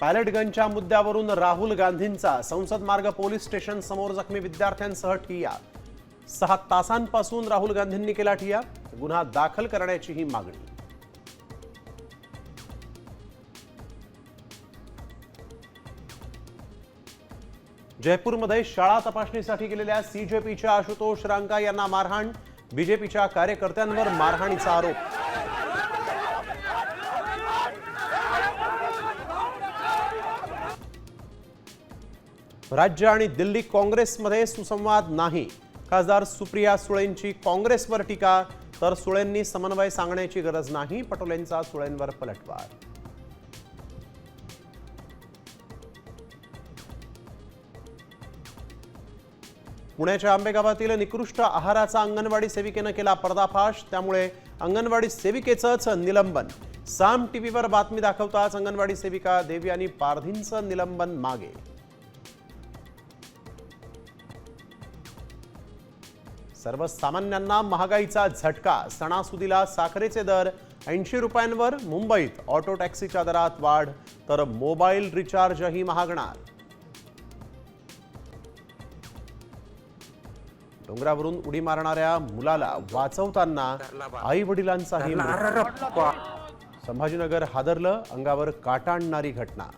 पॅलेटगंजच्या मुद्द्यावरून राहुल गांधींचा संसद मार्ग पोलीस स्टेशन समोर जखमी विद्यार्थ्यांसह ठिय्या। 6 तासांपासून राहुल गांधींनी केला ठिय्या। गुन्हा दाखल करण्याची ही मागणी। जयपूरमध्ये शाळा तपासणीसाठी गेलेल्या सीजेपीच्या आशुतोष रांका यांना मारहाण। बीजेपीच्या कार्यकर्त्यांवर मारहाणीचा आरोप। राज्य आणि दिल्ली काँग्रेसमध्ये सुसंवाद नाही। खासदार सुप्रिया सुळेंची काँग्रेसवर टीका, तर सुळेंनी समन्वय सांगण्याची गरज नाही। पटोलेंचा सुळेंवर पलटवार। पुण्याच्या आंबेगावातील निकृष्ट आहाराचा अंगणवाडी सेविकेनं केला पर्दाफाश। त्यामुळे अंगणवाडी सेविकेचंच निलंबन। साम टीव्हीवर बातमी दाखवताच अंगणवाडी सेविका देवयानी पारधींचं निलंबन मागे। सर्वसामान्यांना महागाईचा झटका। सणासुदीला साखरेचे दर 80 रुपयांवर। मुंबईत ऑटो टॅक्सीच्या दरात वाढ, तर मोबाईल रिचार्जही महागणार। डोंगरावरून उडी मारणाऱ्या मुलाला वाचवताना आई वडिलांचाही मृत्यू। संभाजीनगर हादरलं, अंगावर काटा आणणारी घटना।